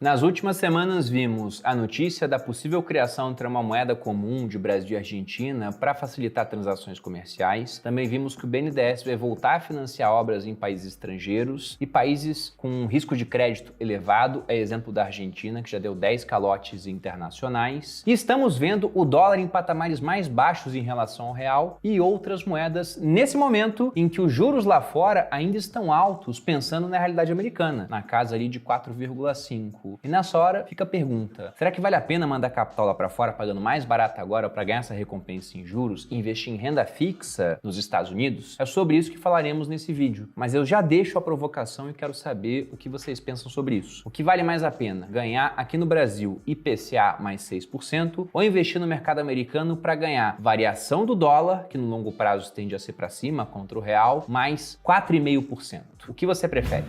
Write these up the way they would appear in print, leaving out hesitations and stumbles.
Nas últimas semanas vimos a notícia da possível criação de uma moeda comum de Brasil e Argentina para facilitar transações comerciais. Também vimos que o BNDES vai voltar a financiar obras em países estrangeiros e países com risco de crédito elevado, é exemplo da Argentina, que já deu 10 calotes internacionais. E estamos vendo o dólar em patamares mais baixos em relação ao real e outras moedas nesse momento em que os juros lá fora ainda estão altos, pensando na realidade americana, na casa ali de 4,5. E nessa hora fica a pergunta, será que vale a pena mandar capital lá para fora pagando mais barato agora para ganhar essa recompensa em juros e investir em renda fixa nos Estados Unidos? É sobre isso que falaremos nesse vídeo, mas eu já deixo a provocação e quero saber o que vocês pensam sobre isso. O que vale mais a pena, ganhar aqui no Brasil IPCA mais 6% ou investir no mercado americano para ganhar variação do dólar, que no longo prazo tende a ser para cima contra o real, mais 4,5%? O que você prefere?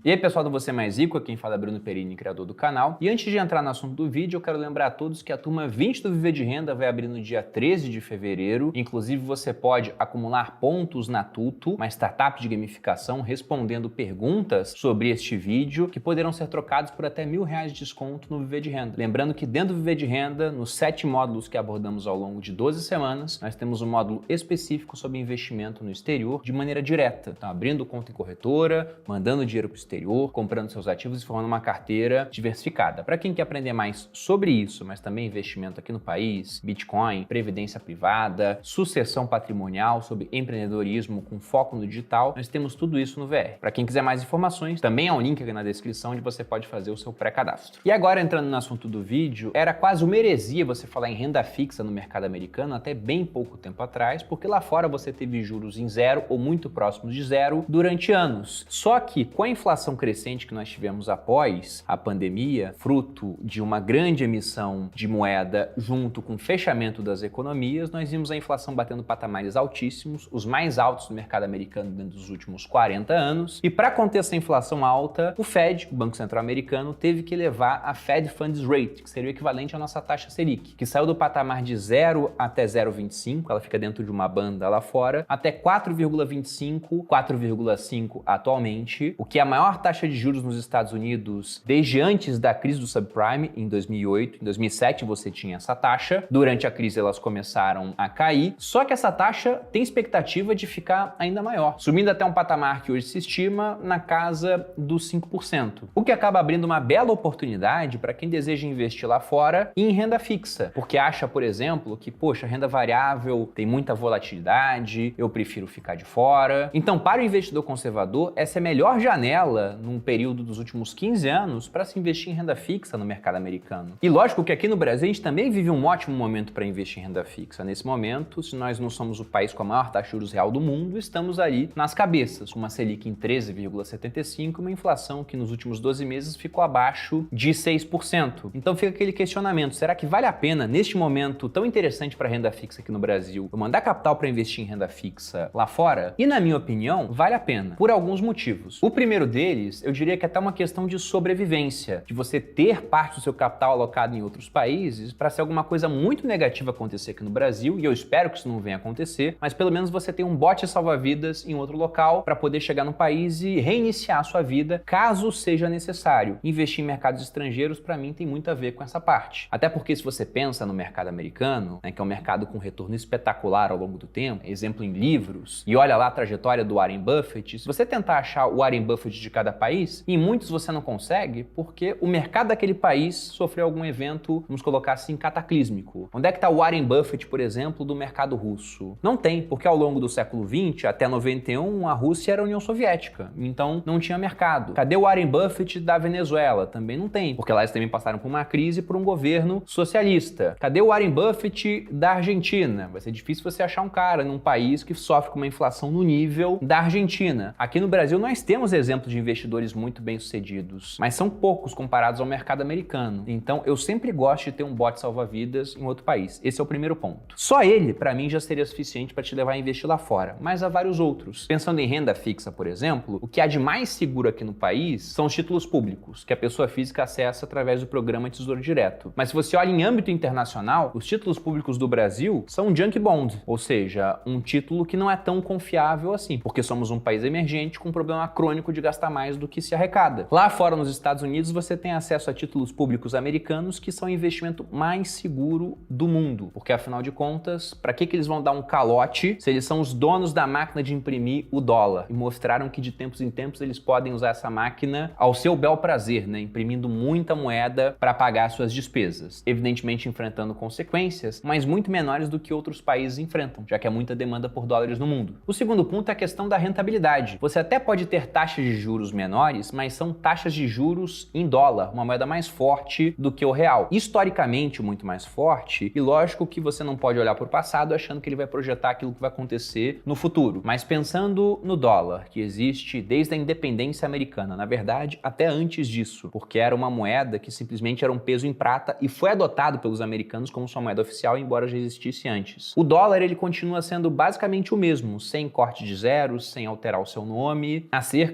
E aí pessoal do Você Mais Rico, aqui quem fala é Bruno Perini, criador do canal. E antes de entrar no assunto do vídeo, eu quero lembrar a todos que a turma 20 do Viver de Renda vai abrir no dia 13 de fevereiro. Inclusive você pode acumular pontos na Tuto, uma startup de gamificação, respondendo perguntas sobre este vídeo, que poderão ser trocados por até R$1.000 de desconto no Viver de Renda. Lembrando que dentro do Viver de Renda, nos 7 módulos que abordamos ao longo de 12 semanas, nós temos um módulo específico sobre investimento no exterior de maneira direta. Então abrindo conta em corretora, mandando dinheiro para o exterior, comprando seus ativos e formando uma carteira diversificada. Para quem quer aprender mais sobre isso, mas também investimento aqui no país, Bitcoin, previdência privada, sucessão patrimonial, sobre empreendedorismo com foco no digital, nós temos tudo isso no VR. Para quem quiser mais informações, também há um link aqui na descrição onde você pode fazer o seu pré-cadastro. E agora, entrando no assunto do vídeo, era quase uma heresia você falar em renda fixa no mercado americano até bem pouco tempo atrás, porque lá fora você teve juros em zero ou muito próximos de zero durante anos. Só que com a inflação crescente que nós tivemos após a pandemia, fruto de uma grande emissão de moeda junto com o fechamento das economias, nós vimos a inflação batendo patamares altíssimos, os mais altos do mercado americano dentro dos últimos 40 anos. E para conter essa inflação alta, o Fed, o Banco Central Americano, teve que elevar a Fed Funds Rate, que seria o equivalente à nossa taxa Selic, que saiu do patamar de 0 até 0,25, ela fica dentro de uma banda lá fora, até 4,25, 4,5 atualmente, o que é a maior taxa de juros nos Estados Unidos desde antes da crise do subprime, em 2008. Em 2007 você tinha essa taxa. Durante a crise elas começaram a cair, só que essa taxa tem expectativa de ficar ainda maior, subindo até um patamar que hoje se estima na casa dos 5%. O que acaba abrindo uma bela oportunidade para quem deseja investir lá fora em renda fixa, porque acha, por exemplo, que, poxa, renda variável tem muita volatilidade, eu prefiro ficar de fora. Então, para o investidor conservador, essa é a melhor janela num período dos últimos 15 anos para se investir em renda fixa no mercado americano. E lógico que aqui no Brasil a gente também vive um ótimo momento para investir em renda fixa. Nesse momento, se nós não somos o país com a maior taxa de juros real do mundo, estamos ali nas cabeças, com uma Selic em 13,75 e uma inflação que nos últimos 12 meses ficou abaixo de 6%. Então fica aquele questionamento, será que vale a pena, neste momento tão interessante para renda fixa aqui no Brasil, eu mandar capital para investir em renda fixa lá fora? E na minha opinião, vale a pena, por alguns motivos. O primeiro deles, eu diria que é até uma questão de sobrevivência, de você ter parte do seu capital alocado em outros países para se alguma coisa muito negativa acontecer aqui no Brasil, e eu espero que isso não venha acontecer, mas pelo menos você tem um bote salva-vidas em outro local para poder chegar no país e reiniciar a sua vida, caso seja necessário. Investir em mercados estrangeiros, para mim, tem muito a ver com essa parte. Até porque se você pensa no mercado americano, né, que é um mercado com retorno espetacular ao longo do tempo, exemplo em livros, e olha lá a trajetória do Warren Buffett, se você tentar achar o Warren Buffett de cada país, e em muitos você não consegue porque o mercado daquele país sofreu algum evento, vamos colocar assim, cataclísmico. Onde é que está o Warren Buffett, por exemplo, do mercado russo? Não tem, porque ao longo do século XX, até 91, a Rússia era a União Soviética, então não tinha mercado. Cadê o Warren Buffett da Venezuela? Também não tem, porque lá eles também passaram por uma crise por um governo socialista. Cadê o Warren Buffett da Argentina? Vai ser difícil você achar um cara num país que sofre com uma inflação no nível da Argentina. Aqui no Brasil nós temos exemplos de investidores muito bem-sucedidos, mas são poucos comparados ao mercado americano. Então, eu sempre gosto de ter um bote salva-vidas em outro país. Esse é o primeiro ponto. Só ele, para mim, já seria suficiente para te levar a investir lá fora, mas há vários outros. Pensando em renda fixa, por exemplo, o que há de mais seguro aqui no país são os títulos públicos, que a pessoa física acessa através do programa Tesouro Direto. Mas se você olha em âmbito internacional, os títulos públicos do Brasil são um junk bond, ou seja, um título que não é tão confiável assim, porque somos um país emergente com um problema crônico de gastar mais do que se arrecada. Lá fora, nos Estados Unidos, você tem acesso a títulos públicos americanos que são o investimento mais seguro do mundo, porque afinal de contas, para que eles vão dar um calote se eles são os donos da máquina de imprimir o dólar? E mostraram que de tempos em tempos eles podem usar essa máquina ao seu bel prazer, né? Imprimindo muita moeda para pagar suas despesas. Evidentemente enfrentando consequências, mas muito menores do que outros países enfrentam, já que há muita demanda por dólares no mundo. O segundo ponto é a questão da rentabilidade. Você até pode ter taxas de juros menores, mas são taxas de juros em dólar, uma moeda mais forte do que o real. Historicamente muito mais forte, e lógico que você não pode olhar para o passado achando que ele vai projetar aquilo que vai acontecer no futuro. Mas pensando no dólar, que existe desde a independência americana, na verdade, até antes disso, porque era uma moeda que simplesmente era um peso em prata e foi adotado pelos americanos como sua moeda oficial, embora já existisse antes. O dólar, ele continua sendo basicamente o mesmo, sem corte de zeros, sem alterar o seu nome,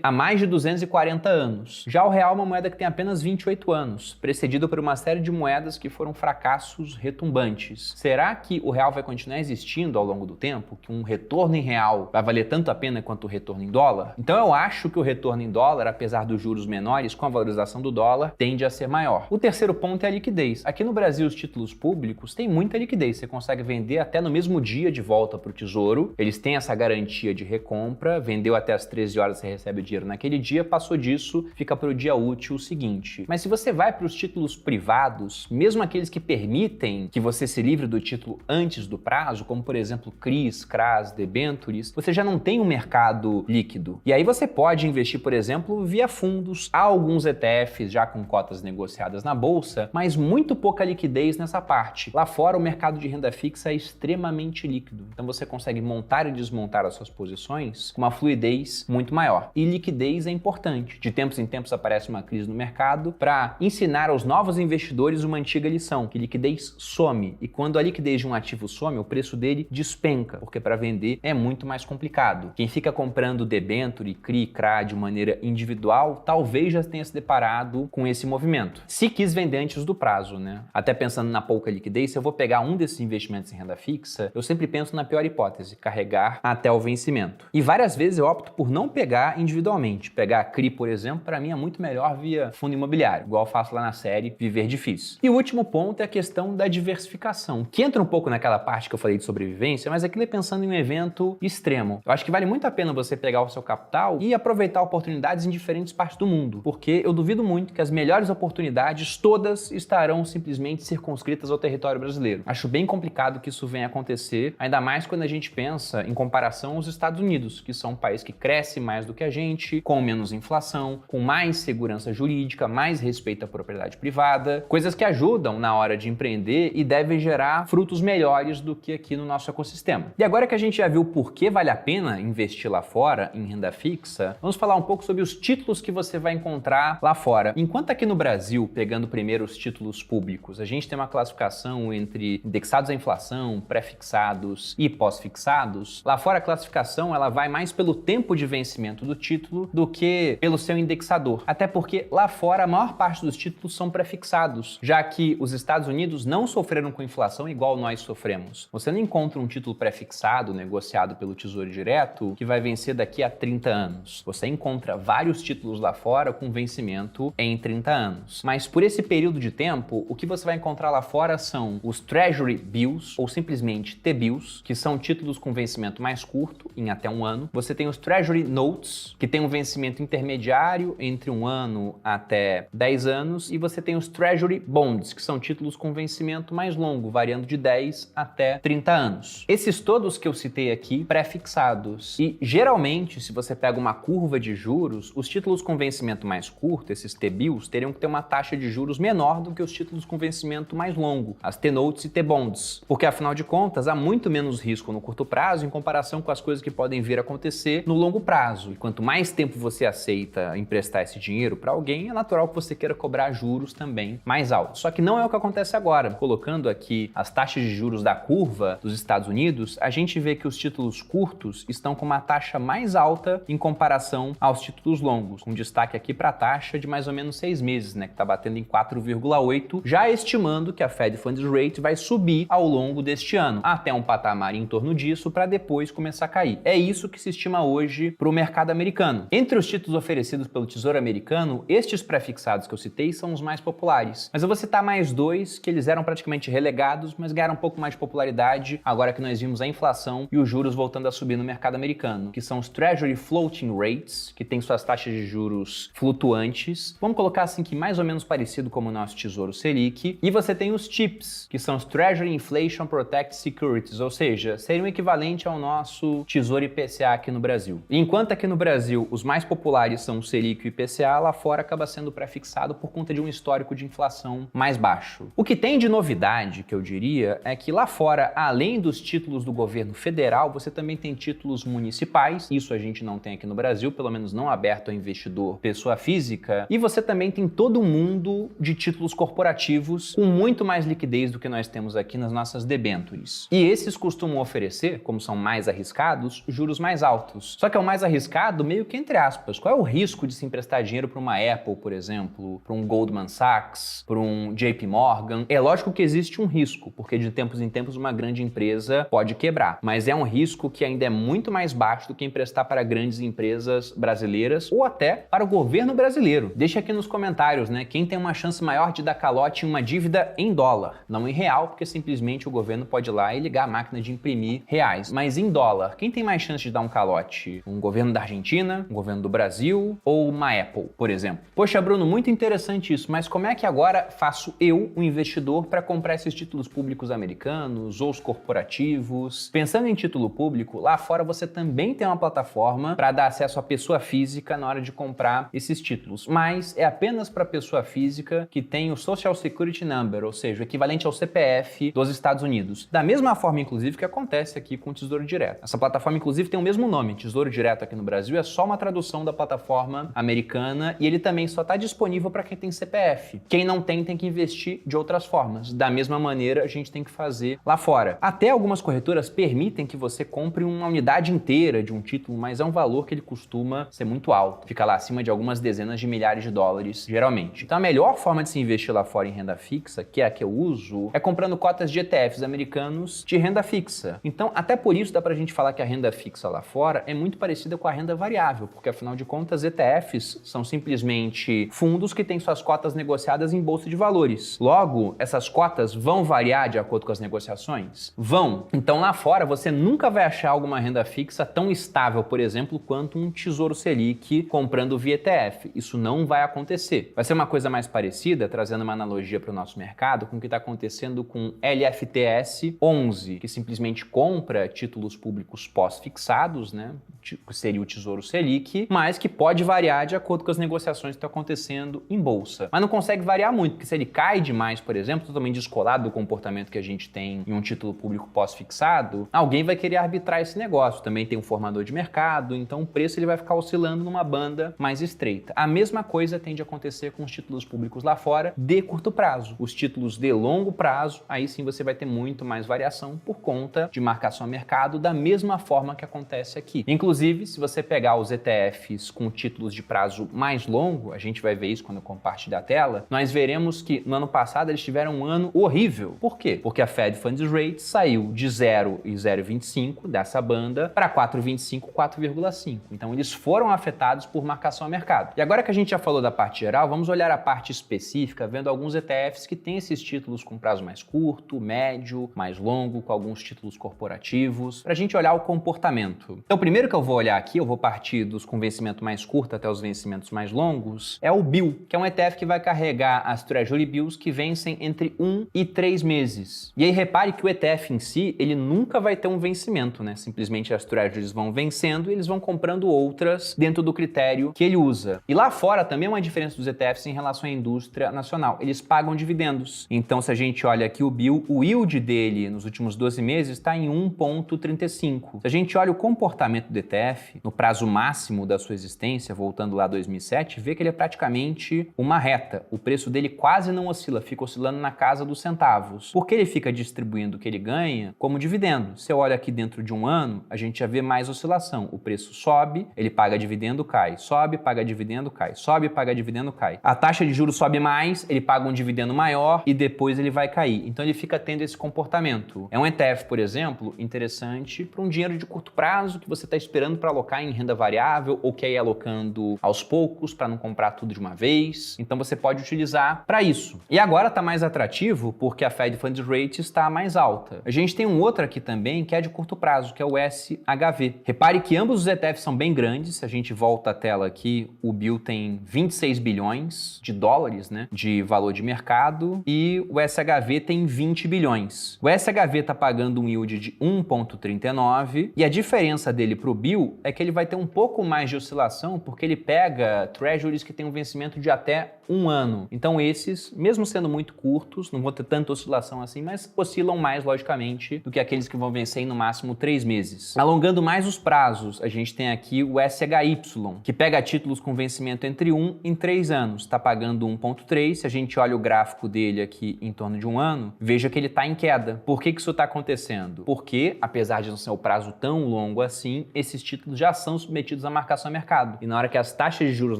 há mais de 240 anos. Já o real é uma moeda que tem apenas 28 anos, precedido por uma série de moedas que foram fracassos retumbantes. Será que o real vai continuar existindo ao longo do tempo? Que um retorno em real vai valer tanto a pena quanto o retorno em dólar? Então eu acho que o retorno em dólar, apesar dos juros menores, com a valorização do dólar, tende a ser maior. O terceiro ponto é a liquidez. Aqui no Brasil, os títulos públicos têm muita liquidez. Você consegue vender até no mesmo dia de volta para o Tesouro. Eles têm essa garantia de recompra. Vendeu até as 13 horas, você recebe o dinheiro naquele dia. Passou disso, fica para o dia útil seguinte. Mas se você vai para os títulos privados, mesmo aqueles que permitem que você se livre do título antes do prazo, como por exemplo CRIs, CRAs, debentures, você já não tem um mercado líquido. E aí você pode investir, por exemplo, via fundos. Há alguns ETFs já com cotas negociadas na bolsa, mas muito pouca liquidez nessa parte. Lá fora, o mercado de renda fixa é extremamente líquido. Então você consegue montar e desmontar as suas posições com uma fluidez muito maior. E liquidez é importante. De tempos em tempos aparece uma crise no mercado para ensinar aos novos investidores uma antiga lição, que liquidez some. E quando a liquidez de um ativo some, o preço dele despenca, porque para vender é muito mais complicado. Quem fica comprando debenture, CRI, CRA de maneira individual, talvez já tenha se deparado com esse movimento. Se quis vender antes do prazo, né? Até pensando na pouca liquidez, se eu vou pegar um desses investimentos em renda fixa, eu sempre penso na pior hipótese, carregar até o vencimento. E várias vezes eu opto por não pegar individualmente. Pegar a CRI, por exemplo, para mim é muito melhor via fundo imobiliário, igual eu faço lá na série Viver Difícil. E o último ponto é a questão da diversificação, que entra um pouco naquela parte que eu falei de sobrevivência, mas aquilo é pensando em um evento extremo. Eu acho que vale muito a pena você pegar o seu capital e aproveitar oportunidades em diferentes partes do mundo, porque eu duvido muito que as melhores oportunidades todas estarão simplesmente circunscritas ao território brasileiro. Acho bem complicado que isso venha a acontecer, ainda mais quando a gente pensa em comparação aos Estados Unidos, que são um país que cresce mais do que a gente, com menos inflação, com mais segurança jurídica, mais respeito à propriedade privada, coisas que ajudam na hora de empreender e devem gerar frutos melhores do que aqui no nosso ecossistema. E agora que a gente já viu por que vale a pena investir lá fora em renda fixa, vamos falar um pouco sobre os títulos que você vai encontrar lá fora. Enquanto aqui no Brasil, pegando primeiro os títulos públicos, a gente tem uma classificação entre indexados à inflação, pré-fixados e pós-fixados, lá fora a classificação ela vai mais pelo tempo de vencimento do título do que pelo seu indexador. Até porque lá fora a maior parte dos títulos são pré-fixados, já que os Estados Unidos não sofreram com inflação igual nós sofremos. Você não encontra um título pré-fixado negociado pelo Tesouro Direto que vai vencer daqui a 30 anos. Você encontra vários títulos lá fora com vencimento em 30 anos. Mas por esse período de tempo, o que você vai encontrar lá fora são os Treasury Bills, ou simplesmente T-Bills, que são títulos com vencimento mais curto, em até um ano. Você tem os Treasury Notes, que tem um vencimento intermediário entre 1 ano até 10 anos, e você tem os Treasury Bonds, que são títulos com vencimento mais longo, variando de 10 até 30 anos. Esses todos que eu citei aqui, pré-fixados. E geralmente, se você pega uma curva de juros, os títulos com vencimento mais curto, esses T-Bills, teriam que ter uma taxa de juros menor do que os títulos com vencimento mais longo, as T-Notes e T-Bonds. Porque, afinal de contas, há muito menos risco no curto prazo em comparação com as coisas que podem vir a acontecer no longo prazo. E quanto mais tempo você aceita emprestar esse dinheiro para alguém, é natural que você queira cobrar juros também mais altos. Só que não é o que acontece agora. Colocando aqui as taxas de juros da curva dos Estados Unidos, a gente vê que os títulos curtos estão com uma taxa mais alta em comparação aos títulos longos, com destaque aqui para a taxa de mais ou menos 6 meses, né, que está batendo em 4,8, já estimando que a Fed Funds Rate vai subir ao longo deste ano, até um patamar em torno disso, para depois começar a cair. É isso que se estima hoje para o mercado americano. Entre os títulos oferecidos pelo Tesouro Americano, estes prefixados que eu citei são os mais populares. Mas eu vou citar mais dois que eles eram praticamente relegados, mas ganharam um pouco mais de popularidade agora que nós vimos a inflação e os juros voltando a subir no mercado americano, que são os Treasury Floating Rates, que tem suas taxas de juros flutuantes. Vamos colocar assim que mais ou menos parecido como o nosso Tesouro Selic. E você tem os TIPS, que são os Treasury Inflation Protect Securities, ou seja, seria o equivalente ao nosso Tesouro IPCA aqui no Brasil. E enquanto aqui no Brasil os mais populares são o Selic e o IPCA, lá fora acaba sendo prefixado por conta de um histórico de inflação mais baixo. O que tem de novidade, que eu diria, é que lá fora, além dos títulos do governo federal, você também tem títulos municipais, isso a gente não tem aqui no Brasil, pelo menos não aberto ao investidor pessoa física, e você também tem todo um mundo de títulos corporativos com muito mais liquidez do que nós temos aqui nas nossas debêntures. E esses costumam oferecer, como são mais arriscados, juros mais altos. Só que é o mais arriscado meio que entre aspas. Qual é o risco de se emprestar dinheiro para uma Apple, por exemplo, para um Goldman Sachs, para um JP Morgan? É lógico que existe um risco, porque de tempos em tempos uma grande empresa pode quebrar, mas é um risco que ainda é muito mais baixo do que emprestar para grandes empresas brasileiras ou até para o governo brasileiro. Deixa aqui nos comentários, né, quem tem uma chance maior de dar calote em uma dívida em dólar, não em real, porque simplesmente o governo pode ir lá e ligar a máquina de imprimir reais, mas em dólar, quem tem mais chance de dar um calote? Um governo da Argentina, um governo do Brasil ou uma Apple, por exemplo? Poxa, Bruno, muito interessante isso, mas como é que agora faço eu, um investidor, para comprar esses títulos públicos americanos ou os corporativos? Pensando em título público, lá fora você também tem uma plataforma para dar acesso à pessoa física na hora de comprar esses títulos, mas é apenas para pessoa física que tem o Social Security Number, ou seja, o equivalente ao CPF dos Estados Unidos. Da mesma forma, inclusive, que acontece aqui com o Tesouro Direto. Essa plataforma, inclusive, tem o mesmo nome. Tesouro Direto aqui no Brasil é só uma tradução da plataforma americana e ele também só está disponível para quem tem CPF. Quem não tem que investir de outras formas. Da mesma maneira, a gente tem que fazer lá fora. Até algumas corretoras permitem que você compre uma unidade inteira de um título, mas é um valor que ele costuma ser muito alto. Fica lá acima de algumas dezenas de milhares de dólares, geralmente. Então a melhor forma de se investir lá fora em renda fixa, que é a que eu uso, é comprando cotas de ETFs americanos de renda fixa. Então, até por isso dá pra gente falar que a renda fixa lá fora é muito parecida com a renda variável, porque afinal de contas, ETFs são simplesmente fundos que têm suas cotas negociadas em bolsa de valores. Logo, essas cotas vão variar de acordo com as negociações? Vão. Então lá fora você nunca vai achar alguma renda fixa tão estável, por exemplo, quanto um Tesouro Selic comprando via ETF. Isso não vai acontecer. Vai ser uma coisa mais parecida, trazendo uma analogia para o nosso mercado, com o que está acontecendo com LFTS 11, que simplesmente compra títulos públicos pós-fixados, né? Que seria o Tesouro Selic, mas que pode variar de acordo com as negociações que estão acontecendo em bolsa. Mas não consegue variar muito, porque se ele cai demais, por exemplo, totalmente descolado do comportamento que a gente tem em um título público pós-fixado, alguém vai querer arbitrar esse negócio. Também tem um formador de mercado, então o preço ele vai ficar oscilando numa banda mais estreita. A mesma coisa tende a acontecer com os títulos públicos lá fora de curto prazo. Os títulos de longo prazo, aí sim você vai ter muito mais variação por conta de marcação a mercado, da mesma forma que acontece aqui. Inclusive, se você pegar os ETFs com títulos de prazo mais longo, a gente vai ver isso quando eu compartilhar a tela, nós veremos que no ano passado eles tiveram um ano horrível. Por quê? Porque a Fed Funds Rate saiu de 0 e 0,25 dessa banda para 4,25, 4,5. Então eles foram afetados por marcação a mercado. E agora que a gente já falou da parte geral, vamos olhar a parte específica, vendo alguns ETFs que têm esses títulos com prazo mais curto, médio, mais longo, com alguns títulos corporativos, para a gente olhar o comportamento. Então o primeiro que eu vou olhar aqui, eu vou partir dos com vencimento mais curto até os vencimentos mais longos, é o Bill, que é um ETF que vai carregar as Treasury Bills que vencem entre 1 e 3 meses. E aí repare que o ETF em si, ele nunca vai ter um vencimento, né? Simplesmente as Treasuries vão vencendo e eles vão comprando outras dentro do critério que ele usa. E lá fora também é uma diferença dos ETFs em relação à indústria nacional. Eles pagam dividendos. Então se a gente olha aqui o Bill, o yield dele nos últimos 12 meses está em 1,35. Se a gente olha o comportamento do ETF no prazo máximo da sua existência, voltando lá a 2007, vê que ele é praticamente uma reta. O preço dele quase não oscila, fica oscilando na casa dos centavos. Porque ele fica distribuindo o que ele ganha como dividendo. Se eu olho aqui dentro de um ano, a gente já vê mais oscilação. O preço sobe, ele paga dividendo, cai. Sobe, paga dividendo, cai. Sobe, paga dividendo, cai. A taxa de juros sobe mais, ele paga um dividendo maior e depois ele vai cair. Então ele fica tendo esse comportamento. É um ETF, por exemplo, interessante para um dinheiro de curto prazo que você está esperando para alocar em renda variável ou quer ir alocando aos poucos para não comprar tudo de uma vez. Então você pode utilizar para isso. E agora está mais atrativo porque a Fed Funds Rate está mais alta. A gente tem um outro aqui também que é de curto prazo, que é o SHV. Repare que ambos os ETFs são bem grandes. Se a gente volta à tela aqui, o Bill tem 26 bilhões de dólares, né, de valor de mercado e o SHV tem 20 bilhões. O SHV está pagando um yield de 1,39 e a diferença dele para o Bill é que ele vai ter um pouco mais de oscilação porque ele pega treasuries que têm um vencimento de até um ano. Então esses, mesmo sendo muito curtos, não vão ter tanta oscilação assim, mas oscilam mais, logicamente, do que aqueles que vão vencer em no máximo 3 meses. Alongando mais os prazos, a gente tem aqui o SHY, que pega títulos com vencimento entre 1 e 3 anos. Está pagando 1,3. Se a gente olha o gráfico dele aqui em torno de um ano, veja que ele está em queda. Por que isso está acontecendo? Porque, apesar de não ser o prazo tão longo assim, esses títulos já são submetidos à marcação a mercado. E na hora que as taxas de juros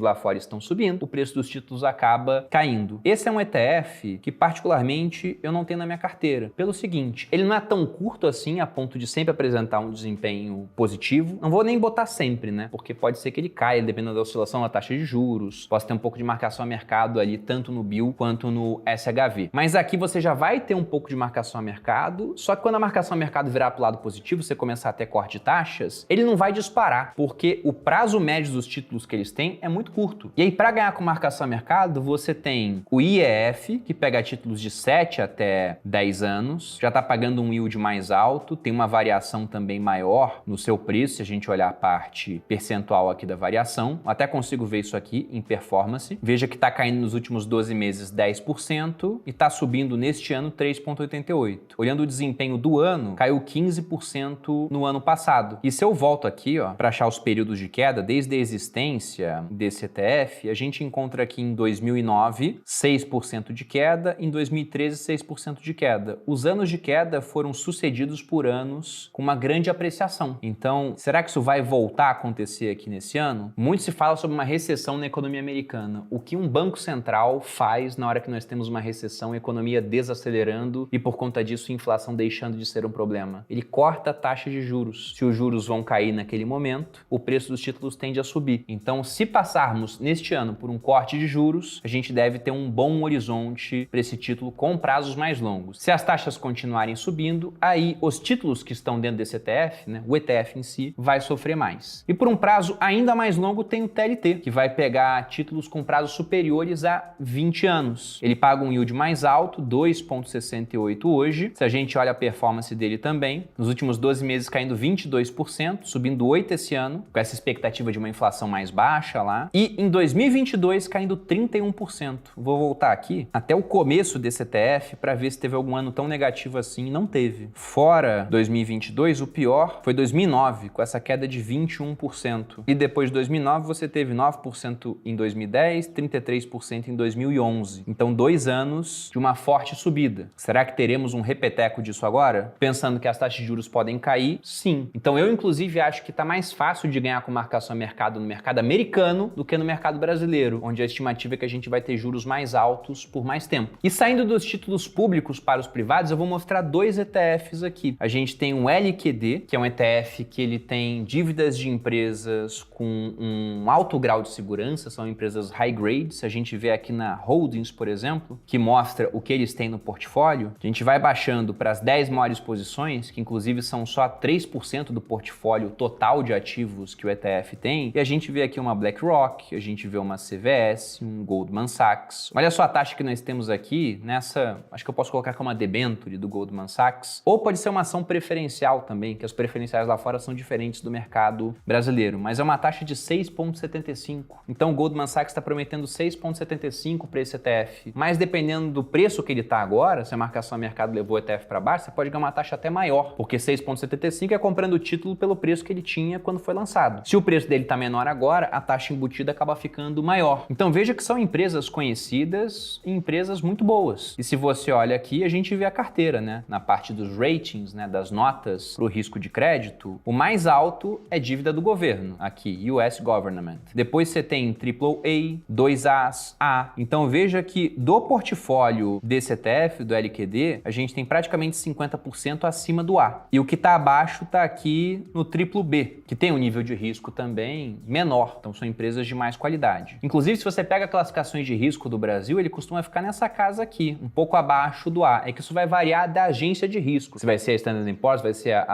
lá fora estão subindo, o preço dos títulos acaba caindo. Esse é um ETF que, particularmente, eu não tenho na minha carteira. Pelo seguinte, ele não é tão curto assim, a ponto de sempre apresentar um desempenho positivo. Não vou nem botar sempre, né? Porque pode ser que ele caia, dependendo da oscilação da taxa de juros. Posso ter um pouco de marcação a mercado ali, tanto no Bill quanto no SHV. Mas aqui você já vai ter um pouco de marcação a mercado, só que quando a marcação a mercado virar para o lado positivo, você começar a ter corte de taxas, ele não vai disparar, porque o prazo médio dos títulos que eles têm é muito curto. E aí, para ganhar com marcação a mercado, você tem o IEF, que pega títulos de 7 até 10 anos, já está pagando um yield mais alto, tem uma variação também maior no seu preço, se a gente olhar a parte percentual aqui da variação. Até consigo ver isso aqui em performance. Veja que está caindo nos últimos 12 meses 10% e está subindo neste ano 3,88%. Olhando o desempenho do ano, caiu 15% no ano passado. E se eu volto aqui, para achar os períodos de queda, desde a existência desse ETF, a gente encontra aqui em 2009, 6% de queda, em 2013, 6% de queda. Os anos de queda foram sucedidos por anos com uma grande apreciação. Então, será que isso vai voltar a acontecer aqui nesse ano? Muito se fala sobre uma recessão na economia americana. O que um banco central faz na hora que nós temos uma recessão, a economia desacelerando e, por conta disso, a inflação deixando de ser um problema? Ele corta a taxa de juros. Se os juros vão cair naquele momento, o preço dos títulos tende a subir. Então, se passarmos neste ano por um corte de juros, a gente deve ter um bom horizonte para esse título com prazos mais longos. Se as taxas continuarem subindo, aí os títulos que estão dentro desse ETF, né, o ETF em si, vai sofrer mais. E por um prazo ainda mais longo tem o TLT, que vai pegar títulos com prazos superiores a 20 anos. Ele paga um yield mais alto, 2,68 hoje. Se a gente olha a performance dele também, nos últimos 12 meses caindo 22%, subindo 8% esse ano, com essa expectativa de uma inflação mais baixa lá. E em 2022 caindo 31%. Vou voltar aqui até o começo desse ETF para ver se teve algum ano tão negativo assim. Não teve. Fora 2022, o pior foi 2009, com essa queda de 21%. E depois de 2009 você teve 9% em 2010, 33% em 2011. Então 2 anos de uma forte subida. Será que teremos um repeteco disso agora? Pensando que as taxas de juros podem cair, sim. Então eu inclusive acho que está mais fácil de ganhar com marcação a mercado no mercado americano do que no mercado brasileiro, onde a estimativa é que a gente vai ter juros mais altos por mais tempo. E saindo dos títulos públicos para os privados, eu vou mostrar 2 ETFs aqui. A gente tem um LQD, que é um ETF que ele tem dívidas de empresas com um alto grau de segurança, são empresas high grade. Se a gente vê aqui na Holdings, por exemplo, que mostra o que eles têm no portfólio, a gente vai baixando para as 10 maiores posições, que inclusive são só 3% do portfólio total de ativos que o ETF tem, e a gente vê aqui uma BlackRock, a gente vê uma CVS, um Goldman Sachs. Olha só a taxa que nós temos aqui nessa, acho que eu posso colocar como uma debenture do Goldman Sachs, ou pode ser uma ação preferencial também, que as preferenciais lá fora são diferentes do mercado brasileiro, mas é uma taxa de 6,75. Então o Goldman Sachs está prometendo 6,75 para esse ETF, mas dependendo do preço que ele está agora, se a marcação a mercado levou o ETF para baixo, você pode ganhar uma taxa até maior, porque 6,75 é comprando o título pelo preço que ele tinha quando foi lançado. Se o preço dele está menor agora, a taxa embutida acaba ficando maior. Então veja que são empresas conhecidas e empresas muito boas. E se você olha aqui, a gente vê a carteira, né? Na parte dos ratings, né? Das notas para o risco de crédito, o mais alto é dívida do governo, aqui, US Government. Depois você tem AAA, 2As, A. Então veja que do portfólio desse ETF, do LQD, a gente tem praticamente 50% acima do A. E o que está abaixo está aqui no BBB, que tem um nível de risco também, também menor, então são empresas de mais qualidade. Inclusive, se você pega classificações de risco do Brasil, ele costuma ficar nessa casa aqui, um pouco abaixo do A. É que isso vai variar da agência de risco. Se vai ser a Standard & Poor's, vai ser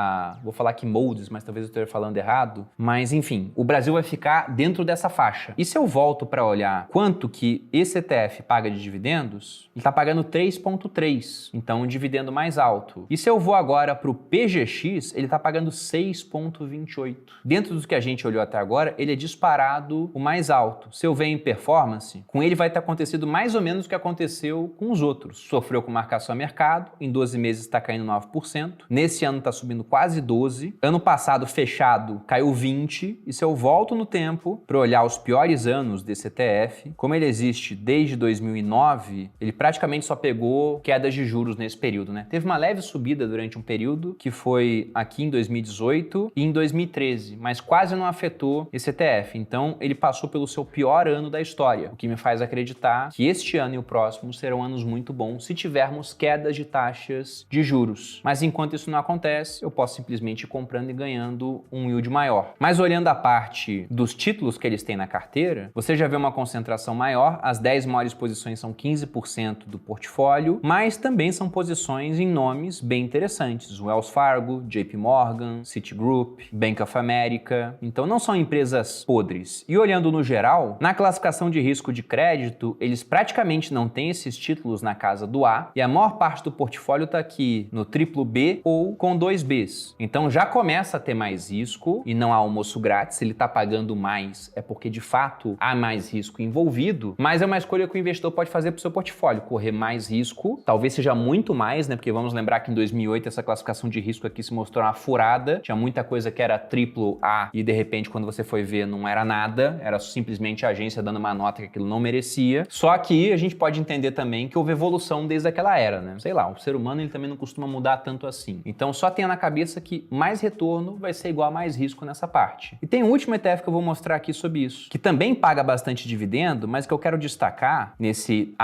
vou falar aqui Moody's, mas talvez eu esteja falando errado. Mas enfim, o Brasil vai ficar dentro dessa faixa. E se eu volto para olhar quanto que esse ETF paga de dividendos, ele está pagando 3,3, então um dividendo mais alto. E se eu vou agora para o PGX, ele está pagando 6,28. Dentro dos que a gente olhou até agora, ele é disparado o mais alto. Se eu ver em performance, com ele vai ter acontecido mais ou menos o que aconteceu com os outros. Sofreu com marcação a mercado, em 12 meses está caindo 9%, nesse ano está subindo quase 12%, ano passado fechado caiu 20%, e se eu volto no tempo para olhar os piores anos desse ETF, como ele existe desde 2009, ele praticamente só pegou quedas de juros nesse período, né? Teve uma leve subida durante um período, que foi aqui em 2018 e em 2013, mas quase não afetou esse ETF. Então, ele passou pelo seu pior ano da história, o que me faz acreditar que este ano e o próximo serão anos muito bons se tivermos quedas de taxas de juros. Mas enquanto isso não acontece, eu posso simplesmente ir comprando e ganhando um yield maior. Mas olhando a parte dos títulos que eles têm na carteira, você já vê uma concentração maior, as 10 maiores posições são 15% do portfólio, mas também são posições em nomes bem interessantes, Wells Fargo, JP Morgan, Citigroup, Bank of America, então não são empresas podres. E olhando no geral, na classificação de risco de crédito, eles praticamente não têm esses títulos na casa do A, e a maior parte do portfólio está aqui no triplo B ou com 2 Bs. Então já começa a ter mais risco, e não há almoço grátis, se ele está pagando mais é porque de fato há mais risco envolvido, mas é uma escolha que o investidor pode fazer para o seu portfólio, correr mais risco, talvez seja muito mais, né? Porque vamos lembrar que em 2008 essa classificação de risco aqui se mostrou uma furada, tinha muita coisa que era triplo A e de repente quando você foi ver não era nada, era simplesmente a agência dando uma nota que aquilo não merecia. Só que a gente pode entender também que houve evolução desde aquela era, né? Sei lá, o ser humano ele também não costuma mudar tanto assim. Então só tenha na cabeça que mais retorno vai ser igual a mais risco nessa parte. E tem um último ETF que eu vou mostrar aqui sobre isso, que também paga bastante dividendo, mas que eu quero destacar nesse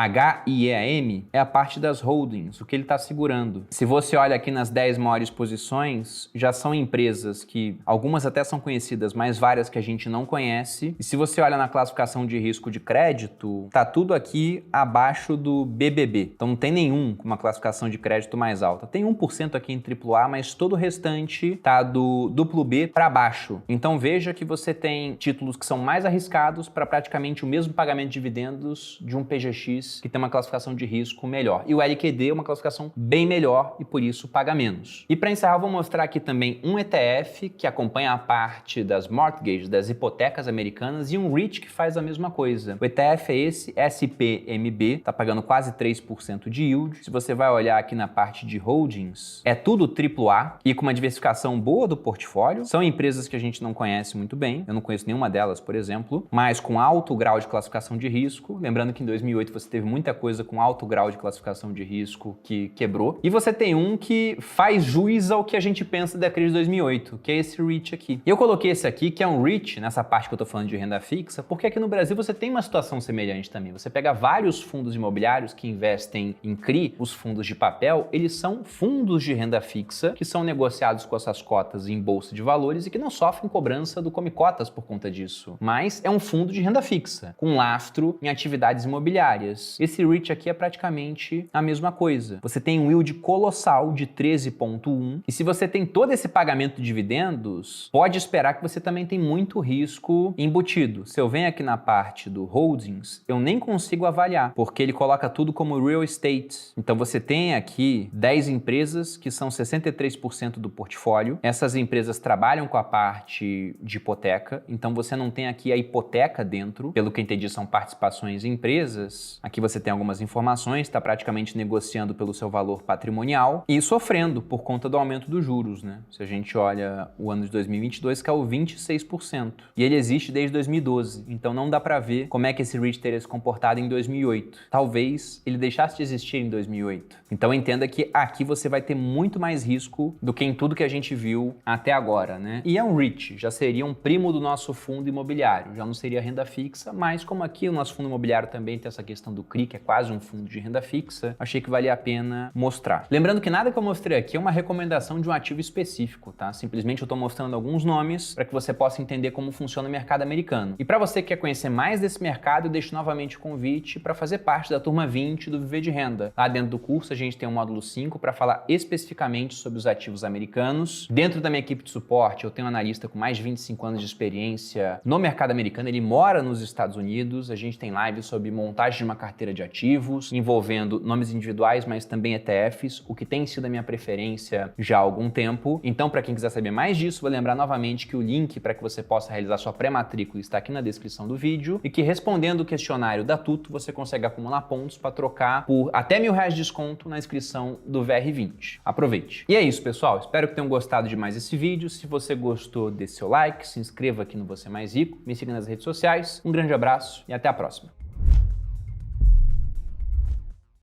HIEAM é a parte das holdings, o que ele está segurando. Se você olha aqui nas 10 maiores posições, já são empresas que algumas até são conhecidas, mas várias que a gente não conhece. E se você olha na classificação de risco de crédito, tá tudo aqui abaixo do BBB. Então não tem nenhum com uma classificação de crédito mais alta. Tem 1% aqui em AAA, mas todo o restante tá do duplo B para baixo. Então veja que você tem títulos que são mais arriscados para praticamente o mesmo pagamento de dividendos de um PGX que tem uma classificação de risco melhor. E o LQD é uma classificação bem melhor e por isso paga menos. E para encerrar, eu vou mostrar aqui também um ETF que acompanha a parte das mortgages, das hipotecas americanas, e um REIT que faz a mesma coisa. O ETF é esse, SPMB, tá pagando quase 3% de yield. Se você vai olhar aqui na parte de holdings, é tudo AAA e com uma diversificação boa do portfólio. São empresas que a gente não conhece muito bem, eu não conheço nenhuma delas, por exemplo, mas com alto grau de classificação de risco. Lembrando que em 2008 você teve muita coisa com alto grau de classificação de risco que quebrou. E você tem um que faz jus ao que a gente pensa da crise de 2008, que é esse REIT aqui. E eu coloquei esse aqui, que é um REIT, nessa parte que eu tô falando de renda fixa, porque aqui no Brasil você tem uma situação semelhante também. Você pega vários fundos imobiliários que investem em CRI, os fundos de papel, eles são fundos de renda fixa que são negociados com essas cotas em bolsa de valores e que não sofrem cobrança do Come Cotas por conta disso. Mas é um fundo de renda fixa, com lastro em atividades imobiliárias. Esse REIT aqui é praticamente a mesma coisa. Você tem um yield colossal de 13,1 e se você tem todo esse pagamento de dividendos, pode esperar que você também tem muito risco embutido. Se eu venho aqui na parte do holdings, eu nem consigo avaliar, porque ele coloca tudo como real estate. Então você tem aqui 10 empresas que são 63% do portfólio. Essas empresas trabalham com a parte de hipoteca, então você não tem aqui a hipoteca dentro. Pelo que eu entendi, são participações em empresas. Aqui você tem algumas informações, está praticamente negociando pelo seu valor patrimonial e sofrendo por conta do aumento dos juros, né? Se a gente olha o ano de 2022, caiu 26%. E ele existe desde 2012, então não dá para ver como é que esse REIT teria se comportado em 2008. Talvez ele deixasse de existir em 2008. Então entenda que aqui você vai ter muito mais risco do que em tudo que a gente viu até agora, né? E é um REIT, já seria um primo do nosso fundo imobiliário, já não seria renda fixa, mas como aqui o nosso fundo imobiliário também tem essa questão do CRI, que é quase um fundo de renda fixa, achei que valia a pena mostrar. Lembrando que nada que eu mostrei aqui é uma recomendação de um ativo específico, tá? Simplesmente eu estou mostrando alguns nomes para que você possa possa entender como funciona o mercado americano. E para você que quer conhecer mais desse mercado, eu deixo novamente o convite para fazer parte da turma 20 do Viver de Renda. Lá dentro do curso a gente tem o módulo 5 para falar especificamente sobre os ativos americanos. Dentro da minha equipe de suporte, eu tenho um analista com mais de 25 anos de experiência no mercado americano, ele mora nos Estados Unidos. A gente tem lives sobre montagem de uma carteira de ativos, envolvendo nomes individuais, mas também ETFs, o que tem sido a minha preferência já há algum tempo. Então, para quem quiser saber mais disso, vou lembrar novamente que o link para que você possa realizar sua pré-matrícula está aqui na descrição do vídeo e que, respondendo o questionário da Tuto, você consegue acumular pontos para trocar por até R$1.000 de desconto na inscrição do VR20. Aproveite! E é isso, pessoal. Espero que tenham gostado de mais esse vídeo. Se você gostou, dê seu like, se inscreva aqui no Você Mais Rico, me siga nas redes sociais. Um grande abraço e até a próxima.